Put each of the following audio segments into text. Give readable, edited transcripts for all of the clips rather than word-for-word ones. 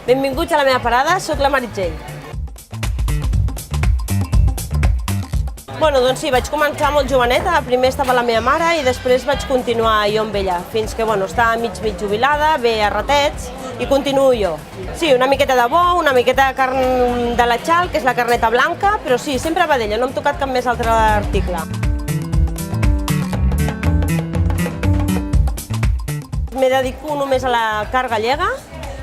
Benvinguts a la meva parada, soc la Meritxell. Bueno, doncs sí, vaig començar molt joveneta, primer estava la meva mare i després vaig continuar jo amb ella, fins que estava mig jubilada, ve a ratets i continuo jo. Sí, una miqueta de bou, una miqueta de carn de l'atxal, que és la carneta blanca, però sí, sempre vedella, no hem tocat cap més altre article. Me dedico només a la carn gallega.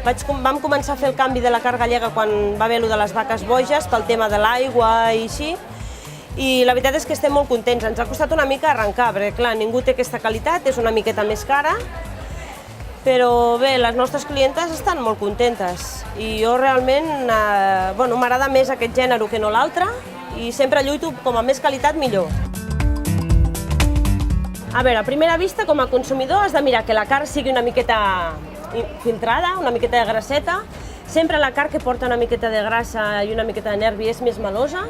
Vam començar a fer el canvi de la carn gallega quan va haver allò de les vaques boges, pel tema de l'aigua i així, i la veritat és que estem molt contents. Ens ha costat una mica arrencar, perquè clar, ningú té aquesta qualitat, és una miqueta més cara, però bé, les nostres clientes estan molt contentes i jo realment m'agrada més aquest gènere que no l'altre i sempre lluito com a més qualitat millor. A veure, a primera vista, com a consumidor, has de mirar que la carn sigui una miqueta filtrada, una miqueta de grasseta. Sempre la carn que porta una miqueta de grassa i una miqueta de nervi és més melosa.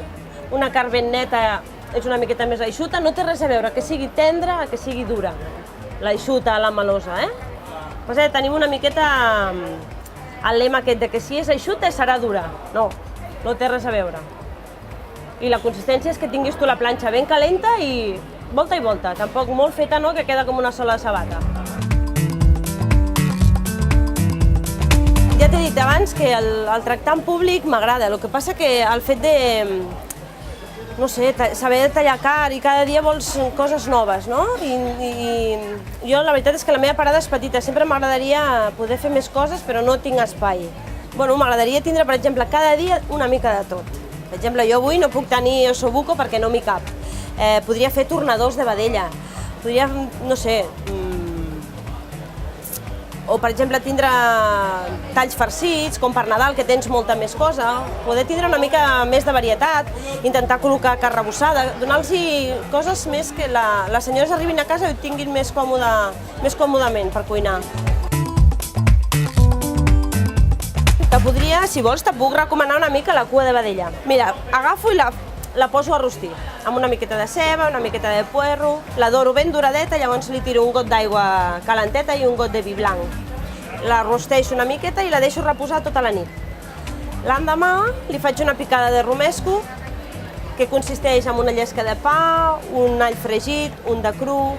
Una carn ben neta és una miqueta més eixuta. No té res a veure que sigui tendra que sigui dura, l'eixuta, la melosa, Però tenim una miqueta el lema aquest de que si és eixuta serà dura. No, no té res a veure. I la consistència és que tinguis tu la planxa ben calenta i volta, tampoc molt feta, no?, que queda com una sola sabata. Ja t'he dit abans que el tractar en públic m'agrada, el que passa que el fet de, no sé, saber tallar carn i cada dia vols coses noves, no? I jo la veritat és que la meva parada és petita, sempre m'agradaria poder fer més coses però no tinc espai. Bueno, m'agradaria tindre, per exemple, cada dia una mica de tot. Per exemple, jo avui no puc tenir ossobuco perquè no m'hi cap. Podria fer tornadors de vedella, podria, no sé, o per exemple tindre talls farcits, com per Nadal, que tens molta més cosa, poder tindre una mica més de varietat, intentar col·locar carn arrebossada, donar-los coses més que les senyores arribin a casa i ho tinguin més còmodament per cuinar. Si vols, te puc recomanar una mica la cua de vedella. Mira, agafo i la poso a rostir, amb una miqueta de ceba, una miqueta de puerro, la doro ben doradeta, llavors li tiro un got d'aigua calenteta i un got de vi blanc. La rosteixo una miqueta i la deixo reposar tota la nit. L'endemà li faig una picada de romesco, que consisteix en una llesca de pa, un all fregit, un de cru,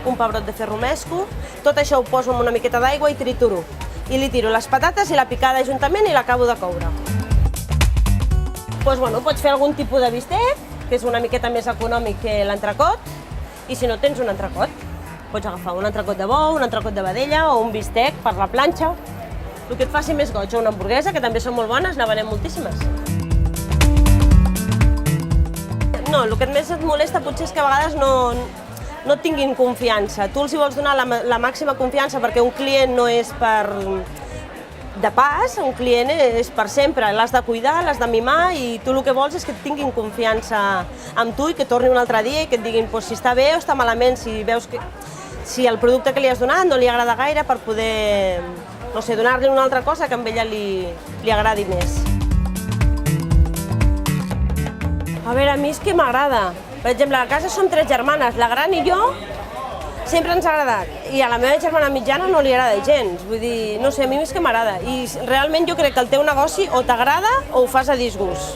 un pebrot de fer romesco. Tot això ho poso amb una miqueta d'aigua i trituro. I li tiro les patates i la picada juntament i l'acabo de coure. Pots fer algun tipus de bistec, que és una miqueta més econòmic que l'entrecot, i si no tens un entrecot, pots agafar un entrecot de bou, un entrecot de vedella o un bistec per la planxa, el que et faci més goig, o una hamburguesa, que també són molt bones, n'hi venem moltíssimes. No, el que més et molesta potser és que a vegades no tinguin confiança. Tu els hi vols donar la màxima confiança perquè un client no és de pas, un client és per sempre, l'has de cuidar, l'has de mimar i tu el que vols és que et tinguin confiança amb tu i que torni un altre dia i que et diguin si està bé o està malament, si veus que si el producte que li has donat no li agrada gaire per poder, no sé, donar-li una altra cosa que a ella li agradi més. A veure, a mi és que m'agrada. Per exemple, a casa som 3 germanes, la gran i jo sempre ens ha agradat, i a la meva germana mitjana no li agrada gens, vull dir, no sé, a mi és que m'agrada, i realment jo crec que el teu negoci o t'agrada o ho fas a disgust.